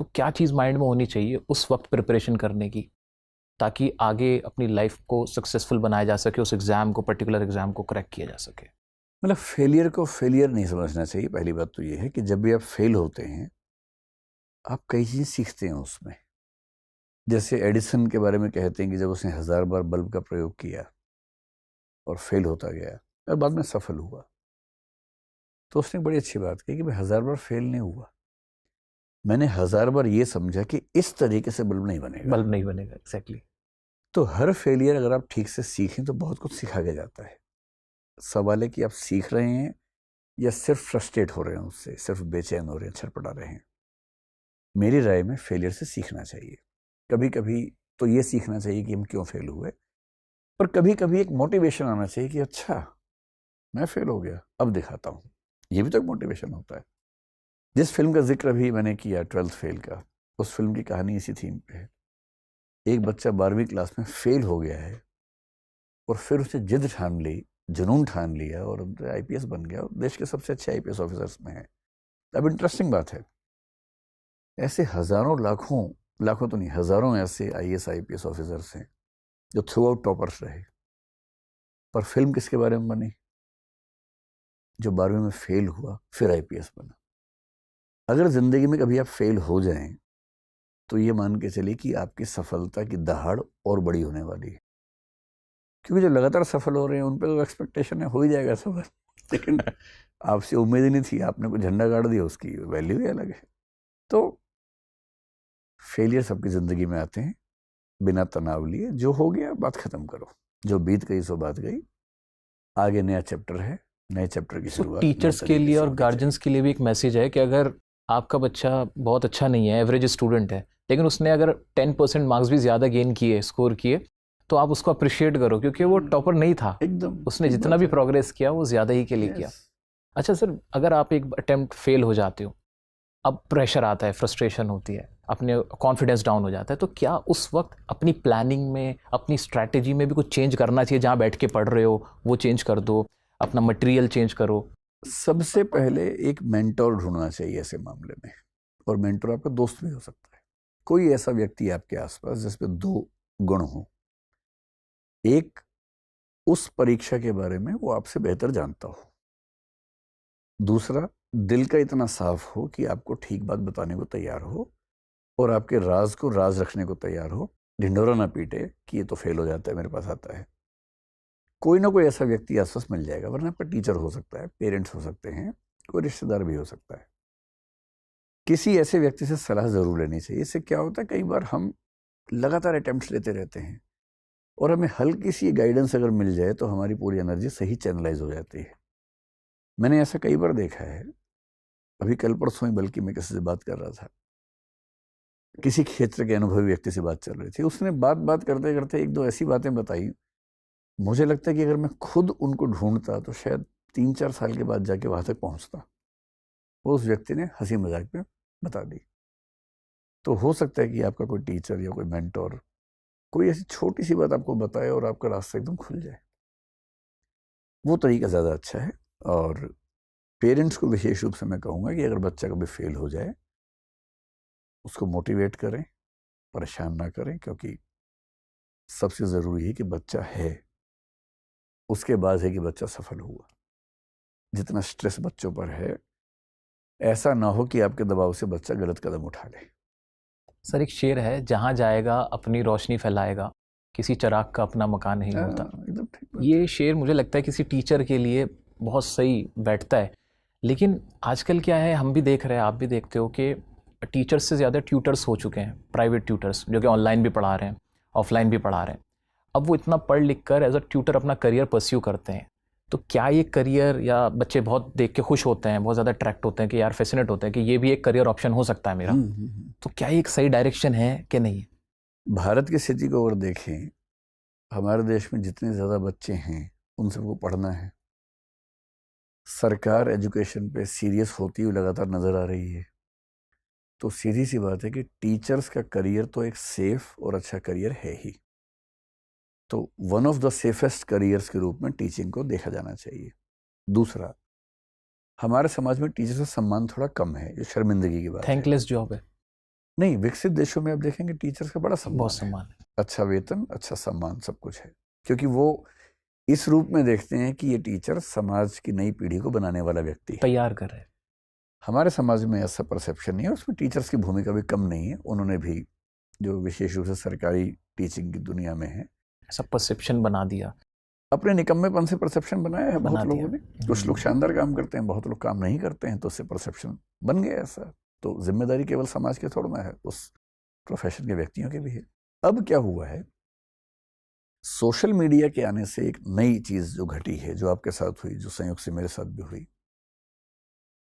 तो क्या चीज़ माइंड में होनी चाहिए उस वक्त प्रिपरेशन करने की, ताकि आगे अपनी लाइफ को सक्सेसफुल बनाया जा सके, उस एग्ज़ाम को, पर्टिकुलर एग्ज़ाम को क्रैक किया जा सके? मतलब फेलियर को फेलियर नहीं समझना चाहिए। पहली बात तो ये है कि जब भी आप फेल होते हैं, आप कई चीज़ें सीखते हैं उसमें। जैसे एडिसन के बारे में कहते हैं कि जब उसने 1000 बार बल्ब का प्रयोग किया और फेल होता गया और बाद में सफल हुआ, तो उसने बड़ी अच्छी बात कही कि मैं 1000 बार फेल नहीं हुआ, मैंने 1000 बार ये समझा कि इस तरीके से बल्ब नहीं बनेगा। बल्ब नहीं बनेगा, एग्जैक्टली। तो हर फेलियर अगर आप ठीक से सीखें तो बहुत कुछ सिखा के जाता है। सवाल है कि आप सीख रहे हैं या सिर्फ फ्रस्ट्रेट हो रहे हैं, उससे सिर्फ बेचैन हो रहे हैं, छटपटा रहे हैं। मेरी राय में फेलियर से सीखना चाहिए। कभी कभी तो ये सीखना चाहिए कि हम क्यों फेल हुए, पर कभी कभी एक मोटिवेशन आना चाहिए कि अच्छा मैं फेल हो गया, अब दिखाता हूँ। ये भी तो एक मोटिवेशन होता है। जिस फिल्म का जिक्र अभी मैंने किया 12th फेल का, उस फिल्म की कहानी इसी थीम पे है। एक बच्चा 12वीं क्लास में फेल हो गया है और फिर उसे जिद ठान ली, जुनून ठान लिया और आईपीएस बन गया और देश के सबसे अच्छे आईपीएस ऑफिसर्स में है। अब इंटरेस्टिंग बात है, ऐसे हजारों लाखों, लाखों तो नहीं हजारों ऐसे आईएएस आईपीएस ऑफिसर्स हैं जो थ्रू आउट टॉपर्स रहे, पर फिल्म किसके बारे में बनी? जो 12वीं में फेल हुआ फिर आईपीएस बना। अगर जिंदगी में कभी आप फेल हो जाएं तो ये मान के चलिए कि आपकी सफलता की दहाड़ और बड़ी होने वाली है, क्योंकि जो लगातार सफल हो रहे हैं उन पे तो एक्सपेक्टेशन है हो ही जाएगा सफल, लेकिन आपसे उम्मीद ही नहीं थी, आपने कोई झंडा गाड़ दिया, उसकी वैल्यू ही अलग है। तो फेलियर सबकी ज़िंदगी में आते हैं, बिना तनाव लिए। जो हो गया बात ख़त्म करो, जो बीत गई सो बात गई, आगे नया चैप्टर है, नए चैप्टर की शुरुआत टीचर्स के लिए और गार्जियंस के लिए भी एक मैसेज है कि अगर आपका बच्चा बहुत अच्छा नहीं है, एवरेज स्टूडेंट है, लेकिन उसने अगर 10% मार्क्स भी ज़्यादा गेन किए, स्कोर किए, तो आप उसको अप्रिशिएट करो, क्योंकि वो टॉपर नहीं था, एकदम उसने जितना भी प्रोग्रेस किया वो ज़्यादा ही के लिए किया। अच्छा सर, अगर आप एक अटेम्प्ट फेल हो जाते हो, अब प्रेशर आता है, फ्रस्ट्रेशन होती है, अपने कॉन्फिडेंस डाउन हो जाता है, तो क्या उस वक्त अपनी प्लानिंग में, अपनी स्ट्रैटेजी में भी कुछ चेंज करना चाहिए? जहाँ बैठ के पढ़ रहे हो वो चेंज कर दो, अपना मटेरियल चेंज करो। सबसे पहले एक मेंटोर ढूंढना चाहिए ऐसे मामले में, और मेंटोर आपका दोस्त भी हो सकता है। कोई ऐसा व्यक्ति आपके आसपास जिसपे दो गुण हो। एक, उस परीक्षा के बारे में वो आपसे बेहतर जानता हो। दूसरा, दिल का इतना साफ हो कि आपको ठीक बात बताने को तैयार हो और आपके राज को राज रखने को तैयार हो, ढिंढोरा ना पीटे कि ये तो फेल हो जाता है, मेरे पास आता है। कोई ना कोई ऐसा व्यक्ति आसपास मिल जाएगा, वरना आपका टीचर हो सकता है, पेरेंट्स हो सकते हैं, कोई रिश्तेदार भी हो सकता है। किसी ऐसे व्यक्ति से सलाह जरूर लेनी चाहिए। इससे क्या होता है, कई बार हम लगातार अटेम्प्ट्स लेते रहते हैं और हमें हल्की सी गाइडेंस अगर मिल जाए तो हमारी पूरी एनर्जी सही चैनलाइज हो जाती है। मैंने ऐसा कई बार देखा है। अभी कल परसों ही बल्कि मैं किसी से बात कर रहा था, किसी क्षेत्र के अनुभवी व्यक्ति से बात चल रही थी। उसने बात बात करते करते एक दो ऐसी बातें बताई, मुझे लगता है कि अगर मैं खुद उनको ढूंढता तो शायद 3-4 साल के बाद जाके वहां तक पहुंचता। वो उस व्यक्ति ने हंसी मजाक में बता दी। तो हो सकता है कि आपका कोई टीचर या कोई मेंटोर कोई ऐसी छोटी सी बात आपको बताए और आपका रास्ता एकदम खुल जाए। वो तरीका ज़्यादा अच्छा है। और पेरेंट्स को विशेष रूप से मैं कहूँगा कि अगर बच्चा कभी फेल हो जाए, उसको मोटिवेट करें, परेशान ना करें, क्योंकि सबसे ज़रूरी है कि बच्चा है, उसके बाद है कि बच्चा सफल हुआ। जितना स्ट्रेस बच्चों पर है, ऐसा ना हो कि आपके दबाव से बच्चा गलत कदम उठा ले। सर, एक शेर है, जहाँ जाएगा अपनी रोशनी फैलाएगा, किसी चिराग का अपना मकान नहीं होता। एकदम ठीक बात। ये शेर मुझे लगता है किसी टीचर के लिए बहुत सही बैठता है। लेकिन आजकल क्या है, हम भी देख रहे हैं, आप भी देखते हो कि टीचर्स से ज़्यादा ट्यूटर्स हो चुके हैं, प्राइवेट ट्यूटर्स, जो कि ऑनलाइन भी पढ़ा रहे हैं, ऑफलाइन भी पढ़ा रहे हैं। अब वो इतना पढ़ लिख कर एज अ ट्यूटर अपना करियर परस्यू करते हैं। तो क्या ये करियर, या बच्चे बहुत देख के खुश होते हैं, बहुत ज़्यादा अट्रैक्ट होते हैं कि यार फैसिनेट होते हैं कि ये भी एक करियर ऑप्शन हो सकता है मेरा, तो क्या ये एक सही डायरेक्शन है कि नहीं? भारत की स्थिति को अगर देखें, हमारे देश में जितने ज़्यादा बच्चे हैं उन सबको पढ़ना है। सरकार एजुकेशन पे सीरियस होती हुई लगातार नज़र आ रही है। तो सीधी सी बात है कि टीचर्स का करियर तो एक सेफ और अच्छा करियर है ही। तो one of the safest careers के रूप में टीचिंग को देखा जाना चाहिए। दूसरा, हमारे समाज में टीचर्स का सम्मान थोड़ा कम है, जो शर्मिंदगी की बात है। थैंकलेस जॉब है। नहीं, विकसित देशों में आप देखेंगे टीचर्स का बड़ा बहुत सम्मान है, सम्मान है। अच्छा वेतन, अच्छा सम्मान, सब कुछ है, क्योंकि वो इस रूप में देखते हैं कि ये टीचर समाज की नई पीढ़ी को बनाने वाला व्यक्ति है, तैयार कर रहे हैं। हमारे समाज में ऐसा परसेप्शन नहीं है, उसमें टीचर्स की भूमिका भी कम नहीं है, उन्होंने भी जो विशेष रूप से सरकारी टीचिंग की दुनिया में है ऐसा परसेप्शन बना दिया, अपने निकम्मेपन से परसेप्शन बनाया है बना बहुत लोगों दिया। ने। कुछ लोग शानदार काम करते हैं, बहुत लोग काम नहीं करते हैं, तो उससे परसेप्शन बन गया ऐसा। तो जिम्मेदारी केवल समाज के थोड़ा ना है, उस प्रोफेशन के व्यक्तियों की भी है। अब क्या हुआ है, सोशल मीडिया के आने से एक नई चीज जो घटी है, जो आपके साथ हुई, जो संयोग से मेरे साथ भी हुई,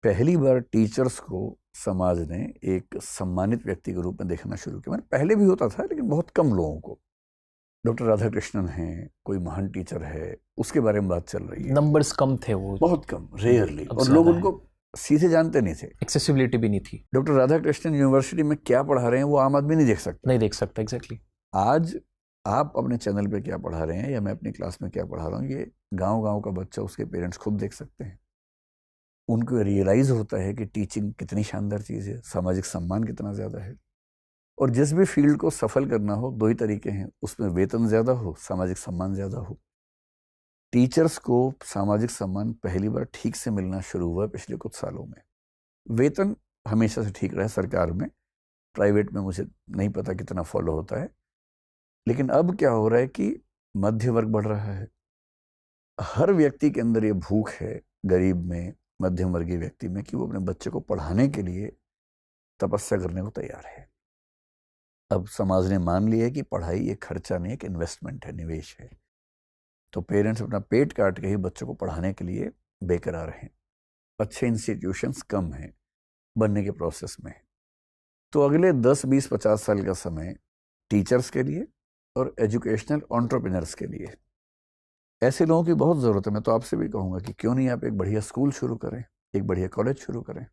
पहली बार टीचर्स को समाज ने एक सम्मानित व्यक्ति के रूप में देखना शुरू किया। मैंने पहले भी होता था, लेकिन बहुत कम लोगों को। डॉक्टर राधाकृष्णन हैं, कोई महान टीचर है, उसके बारे में बात चल रही है, नंबर्स कम थे वो, बहुत कम, रेयरली, अब और लोग ज्यादा उनको सीधे जानते नहीं थे, एक्सेसिबिलिटी भी नहीं थी। डॉक्टर राधाकृष्णन यूनिवर्सिटी में क्या पढ़ा रहे हैं वो आम आदमी नहीं देख सकता। नहीं देख सकता, एग्जैक्टली। आज आप अपने चैनल पे क्या पढ़ा रहे हैं या मैं अपनी क्लास में क्या पढ़ा रहा हूँ, ये गांव गांव का बच्चा, उसके पेरेंट्स खुद देख सकते हैं। उनको रियलाइज होता है कि टीचिंग कितनी शानदार चीज़ है, सामाजिक सम्मान कितना ज़्यादा है। और जिस भी फील्ड को सफल करना हो, दो ही तरीके हैं, उसमें वेतन ज़्यादा हो, सामाजिक सम्मान ज़्यादा हो। टीचर्स को सामाजिक सम्मान पहली बार ठीक से मिलना शुरू हुआ पिछले कुछ सालों में। वेतन हमेशा से ठीक रहा है सरकार में, प्राइवेट में मुझे नहीं पता कितना फॉलो होता है, लेकिन अब क्या हो रहा है कि मध्य वर्ग बढ़ रहा है। हर व्यक्ति के अंदर ये भूख है, गरीब में, मध्यम वर्गीय व्यक्ति में, कि वो अपने बच्चे को पढ़ाने के लिए तपस्या करने को तैयार है। अब समाज ने मान लिया है कि पढ़ाई एक खर्चा नहीं, एक इन्वेस्टमेंट है, निवेश है। तो पेरेंट्स अपना पेट काट के ही बच्चों को पढ़ाने के लिए बेकरार हैं। अच्छे इंस्टीट्यूशंस कम हैं, बनने के प्रोसेस में। तो अगले 10, 20, 50 साल का समय टीचर्स के लिए और एजुकेशनल एंटरप्रेन्योर्स के लिए, ऐसे लोगों की बहुत ज़रूरत है। मैं तो आपसे भी कहूँगा कि क्यों नहीं आप एक बढ़िया स्कूल शुरू करें, एक बढ़िया कॉलेज शुरू करें,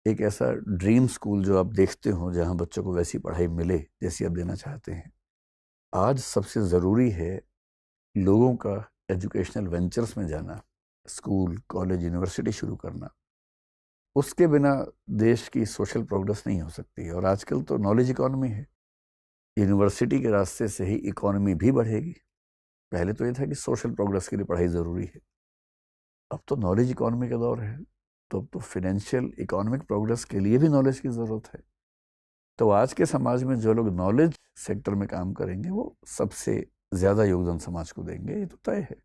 एक ऐसा ड्रीम स्कूल जो आप देखते हो, जहाँ बच्चों को वैसी पढ़ाई मिले जैसी आप देना चाहते हैं। आज सबसे ज़रूरी है लोगों का एजुकेशनल वेंचर्स में जाना, स्कूल, कॉलेज, यूनिवर्सिटी शुरू करना। उसके बिना देश की सोशल प्रोग्रेस नहीं हो सकती। और आजकल तो नॉलेज इकॉनमी है, यूनिवर्सिटी के रास्ते से ही इकॉनमी भी बढ़ेगी। पहले तो ये था कि सोशल प्रोग्रेस के लिए पढ़ाई ज़रूरी है, अब तो नॉलेज इकॉनमी का दौर है, तो अब तो फिनेंशियल इकोनॉमिक प्रोग्रेस के लिए भी नॉलेज की ज़रूरत है। तो आज के समाज में जो लोग नॉलेज सेक्टर में काम करेंगे वो सबसे ज़्यादा योगदान समाज को देंगे, ये तो तय है।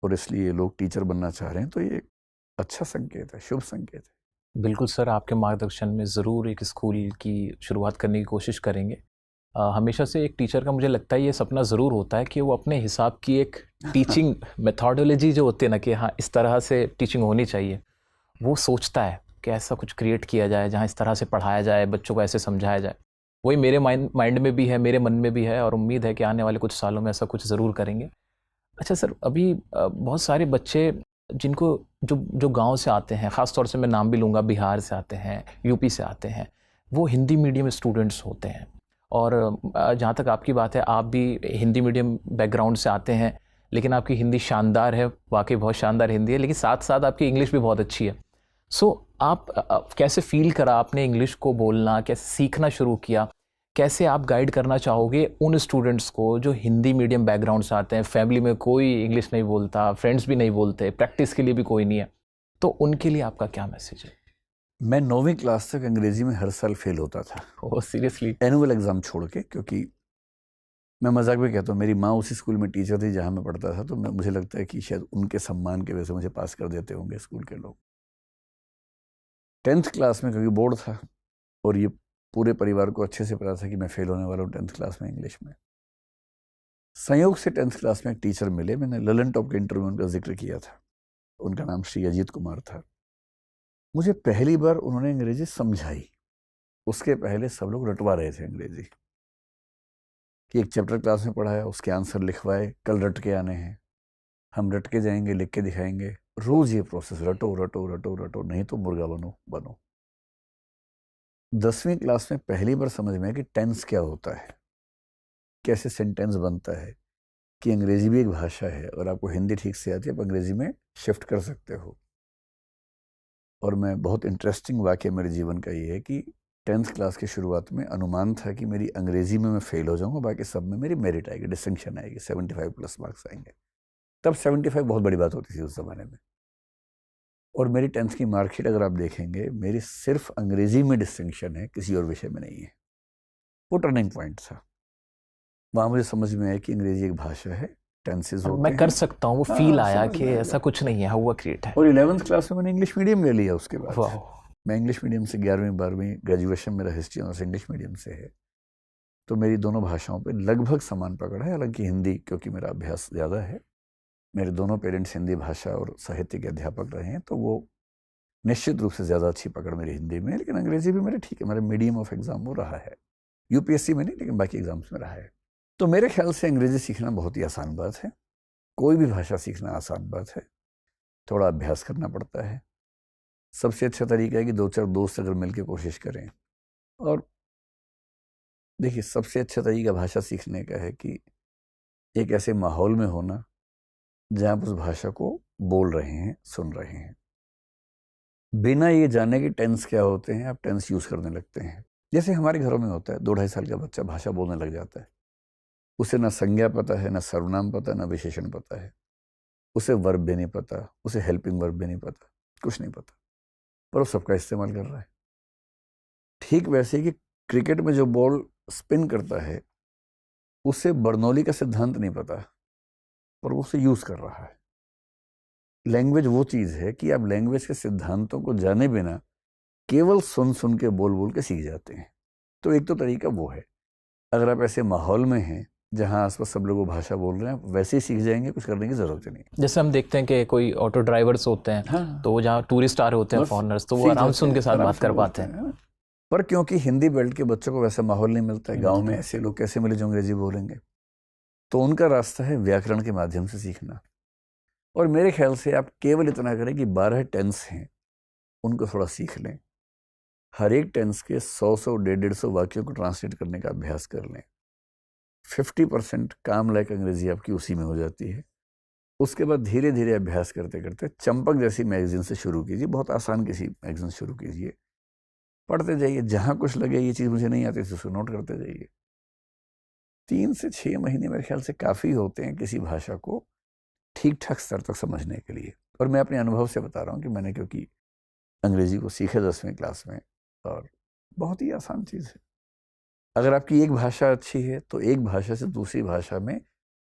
और इसलिए लोग टीचर बनना चाह रहे हैं, तो ये अच्छा संकेत है, शुभ संकेत है। बिल्कुल सर, आपके मार्गदर्शन में ज़रूर एक स्कूल की शुरुआत करने की कोशिश करेंगे। हमेशा से एक टीचर का मुझे लगता है ये सपना ज़रूर होता है कि वो अपने हिसाब की एक टीचिंग मेथोडोलॉजी जो होती है ना, कि हाँ इस तरह से टीचिंग होनी चाहिए, वो सोचता है कि ऐसा कुछ क्रिएट किया जाए जहाँ इस तरह से पढ़ाया जाए, बच्चों को ऐसे समझाया जाए। वही मेरे माइंड में भी है, मेरे मन में भी है, और उम्मीद है कि आने वाले कुछ सालों में ऐसा कुछ ज़रूर करेंगे। अच्छा सर, अभी बहुत सारे बच्चे जिनको जो गांव से आते हैं, ख़ास तौर से मैं नाम भी लूँगा, बिहार से आते हैं, यूपी से आते हैं, वो हिंदी मीडियम स्टूडेंट्स होते हैं। और जहाँ तक आपकी बात है, आप भी हिंदी मीडियम बैकग्राउंड से आते हैं, लेकिन आपकी हिंदी शानदार है, वाकई बहुत शानदार हिंदी है, लेकिन साथ साथ आपकी इंग्लिश भी बहुत अच्छी है। सो आप कैसे फील करा आपने इंग्लिश को बोलना, कैसे सीखना शुरू किया, कैसे आप गाइड करना चाहोगे उन स्टूडेंट्स को जो हिंदी मीडियम बैकग्राउंड से आते हैं, फैमिली में कोई इंग्लिश नहीं बोलता, फ्रेंड्स भी नहीं बोलते, प्रैक्टिस के लिए भी कोई नहीं है, तो उनके लिए आपका क्या मैसेज है? मैं 9वीं क्लास तक अंग्रेजी में हर साल फेल होता था। Oh seriously? एनुअल एग्ज़ाम छोड़ के, क्योंकि मैं मजाक में कहता हूँ, मेरी माँ उसी स्कूल में टीचर थी जहाँ मैं पढ़ता था, तो मुझे लगता है कि शायद उनके सम्मान की वजह से मुझे पास कर देते होंगे स्कूल के लोग। 10th क्लास में, क्योंकि बोर्ड था और ये पूरे परिवार को अच्छे से पता था कि मैं फेल होने वाला हूँ 10th क्लास में इंग्लिश में, संयोग से 10th क्लास में एक टीचर मिले। मैंने ललन टॉप के इंटरव्यू में उनका जिक्र किया था, उनका नाम श्री अजीत कुमार था। मुझे पहली बार उन्होंने अंग्रेजी समझाई, उसके पहले सब लोग रटवा रहे थे अंग्रेजी, कि एक चैप्टर क्लास में पढ़ाया, उसके आंसर लिखवाए, कल रट के आने हैं, हम रट के जाएंगे, लिख के दिखाएंगे, रोज ये प्रोसेस, रटो रटो रटो रटो, नहीं तो मुर्गा बनो। 10वीं क्लास में पहली बार समझ में आया कि टेंस क्या होता है, कैसे सेंटेंस बनता है, कि अंग्रेजी भी एक भाषा है और आपको हिंदी ठीक से आती है, आप अंग्रेजी में शिफ्ट कर सकते हो। और मैं बहुत इंटरेस्टिंग वाक्य मेरे जीवन का ये है कि 10th क्लास की शुरुआत में अनुमान था कि मेरी अंग्रेजी में मैं फेल हो जाऊंगा, बाकी सब में मेरी मेरिट आएगी, डिस्टिंक्शन आएगी, 75 प्लस मार्क्स आएंगे। तब 75 बहुत बड़ी बात होती थी उस ज़माने में। और मेरी 10th की मार्कशीट अगर आप देखेंगे, मेरी सिर्फ अंग्रेजी में डिस्टिंक्शन है, किसी और विषय में नहीं है। वो टर्निंग पॉइंट था। वहाँ मुझे समझ में आया कि अंग्रेजी एक भाषा है, टेंसेस होते मैं हैं। कर सकता हूँ, वो हाँ, फील आया समझ कि में ऐसा कुछ नहीं है, हुआ क्रिएट है। और 11th क्लास में मैंने इंग्लिश मीडियम ले लिया। उसके बाद वाह, मैं इंग्लिश मीडियम से 11वीं 12वीं, ग्रेजुएशन मेरा हिस्ट्री ऑनर्स इंग्लिश मीडियम से है, तो मेरी दोनों भाषाओं पे लगभग समान पकड़ है। हालांकि हिंदी, क्योंकि मेरा अभ्यास ज़्यादा है, मेरे दोनों पेरेंट्स हिंदी भाषा और साहित्य के अध्यापक रहे हैं, तो वो निश्चित रूप से ज़्यादा अच्छी पकड़ मेरी हिंदी में है। लेकिन अंग्रेजी भी मेरे ठीक है, मेरा मीडियम ऑफ एग्ज़ाम वो रहा है, यूपीएससी में नहीं लेकिन बाकी एग्ज़ाम्स में रहा है। तो मेरे ख्याल से अंग्रेज़ी सीखना बहुत ही आसान बात है। कोई भी भाषा सीखना आसान बात है, थोड़ा अभ्यास करना पड़ता है। सबसे अच्छा तरीका है कि 2-4 दोस्त अगर मिलकर कोशिश करें। और देखिए, सबसे अच्छा तरीका भाषा सीखने का है कि एक ऐसे माहौल में होना जहाँ आप उस भाषा को बोल रहे हैं, सुन रहे हैं। बिना ये जाने कि टेंस क्या होते हैं, आप टेंस यूज़ करने लगते हैं। जैसे हमारे घरों में होता है, 2-2.5 साल का बच्चा भाषा बोलने लग जाता है। उसे ना संज्ञा पता है, ना सर्वनाम पता है, ना विशेषण पता है, उसे वर्ब भी नहीं पता, उसे हेल्पिंग वर्ब भी नहीं पता, कुछ नहीं पता, पर वो सबका इस्तेमाल कर रहा है। ठीक वैसे ही कि क्रिकेट में जो बॉल स्पिन करता है, उसे बर्नौली का सिद्धांत नहीं पता, पर वो उसे यूज़ कर रहा है। लैंग्वेज वो चीज़ है कि आप लैंग्वेज के सिद्धांतों को जाने बिना केवल सुन सुन के बोल बोल के सीख जाते हैं। तो एक तो तरीका वो है। अगर आप ऐसे माहौल में हैं जहाँ आसपास सब लोग वो भाषा बोल रहे हैं, वैसे ही सीख जाएंगे, कुछ करने की ज़रूरत ही नहीं। जैसे हम देखते हैं कि कोई ऑटो ड्राइवर्स होते हैं, हाँ, तो वो जहाँ टूरिस्ट आ रहे होते हैं, फॉरेनर्स, तो वो आराम से उनके साथ बात कर पाते हैं। पर क्योंकि हिंदी बेल्ट के बच्चों को वैसा माहौल नहीं मिलता है, गाँव में ऐसे लोग कैसे मिले जो अंग्रेजी बोलेंगे, तो उनका रास्ता है व्याकरण के माध्यम से सीखना। और मेरे ख्याल से आप केवल इतना करें कि 12 टेंस हैं, उनको थोड़ा सीख लें। हर एक टेंस के 100-100, 150-150 वाक्यों को ट्रांसलेट करने का अभ्यास कर लें। 50% काम लायक अंग्रेजी आपकी उसी में हो जाती है। उसके बाद धीरे धीरे अभ्यास करते करते चंपक जैसी मैगजीन से शुरू कीजिए, बहुत आसान किसी मैगजीन से शुरू कीजिए, पढ़ते जाइए। जहाँ कुछ लगे ये चीज़ मुझे नहीं आती, उसको नोट करते जाइए। 3 से 6 महीने मेरे ख्याल से काफ़ी होते हैं किसी भाषा को ठीक ठाक स्तर तक समझने के लिए। और मैं अपने अनुभव से बता रहा हूँ कि मैंने क्योंकि अंग्रेजी को सीखा 10वीं क्लास में, और बहुत ही आसान चीज़ है। अगर आपकी एक भाषा अच्छी है तो एक भाषा से दूसरी भाषा में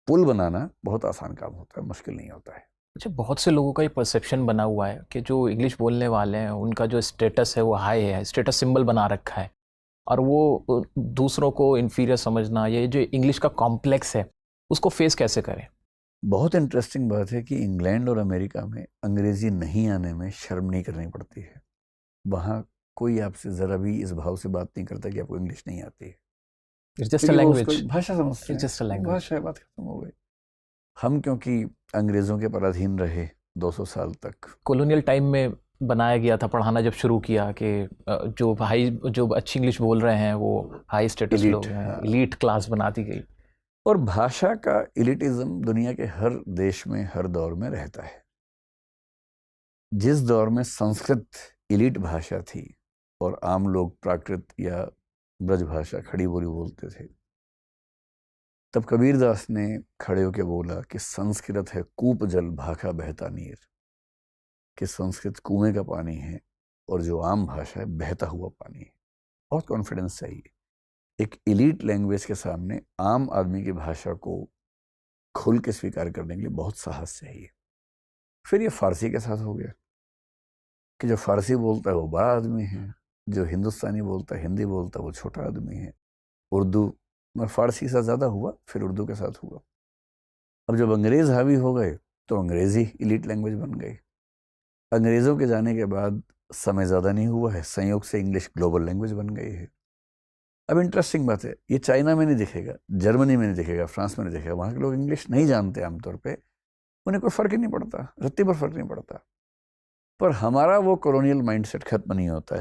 पुल बनाना बहुत आसान काम होता है, मुश्किल नहीं होता है। अच्छा, बहुत से लोगों का ये परसेप्शन बना हुआ है कि जो इंग्लिश बोलने वाले हैं उनका जो स्टेटस है वो हाई है, स्टेटस सिंबल बना रखा है, और वो दूसरों को इन्फीरियर समझना, ये जो इंग्लिश का कॉम्प्लेक्स है उसको फेस कैसे करें? बहुत इंटरेस्टिंग बात है कि इंग्लैंड और अमेरिका में अंग्रेजी नहीं आने में शर्म नहीं करनी पड़ती है। वहाँ कोई आपसे ज़रा भी इस भाव से बात नहीं करता कि आपको इंग्लिश नहीं आती है। इट्स जस्ट अ लैंग्वेज, भाषा समझते हैं, इट्स जस्ट अ लैंग्वेज। भाषा है, बात खत्म हो गई। हम क्योंकि अंग्रेज़ों के पराधीन रहे 200 साल तक, कॉलोनियल टाइम में बनाया गया था, पढ़ाना जब शुरू किया कि जो अच्छी इंग्लिश बोल रहे हैं वो हाई स्टेटस लोग हैं, एलीट क्लास बना दी गई। और भाषा का एलिटिज्म दुनिया के हर देश में हर दौर में रहता है। जिस दौर में संस्कृत एलिट भाषा थी और आम लोग प्राकृत या ब्रज भाषा खड़ी बोली बोलते थे, तब कबीरदास ने खड़े होकर बोला कि संस्कृत है कूप जल भाखा बहता नीर, कि संस्कृत कुएं का पानी है और जो आम भाषा है बहता हुआ पानी है। बहुत कॉन्फिडेंस चाहिए। एक एलीट लैंग्वेज के सामने आम आदमी की भाषा को खुल के स्वीकार करने के लिए बहुत साहस चाहिए। फिर ये फारसी के साथ हो गया कि जो फारसी बोलता है वो बड़ा आदमी है, जो हिंदुस्तानी बोलता है, हिंदी बोलता है, वो छोटा आदमी है। उर्दू में फारसी के साथ ज़्यादा हुआ, फिर उर्दू के साथ हुआ। अब जब अंग्रेज़ हावी हो गए तो अंग्रेज़ी एलीट लैंग्वेज बन गई। अंग्रेज़ों के जाने के बाद समय ज़्यादा नहीं हुआ है, संयोग से इंग्लिश ग्लोबल लैंग्वेज बन गई है। अब इंटरेस्टिंग बात है, ये चाइना में नहीं दिखेगा, जर्मनी में नहीं दिखेगा, फ्रांस में नहीं दिखेगा। वहाँ के लोग इंग्लिश नहीं जानते आमतौर पे, उन्हें कोई फ़र्क ही नहीं पड़ता, रत्ती पर फ़र्क नहीं पड़ता। पर हमारा वो कॉलोनियल माइंडसेट खत्म नहीं होता है।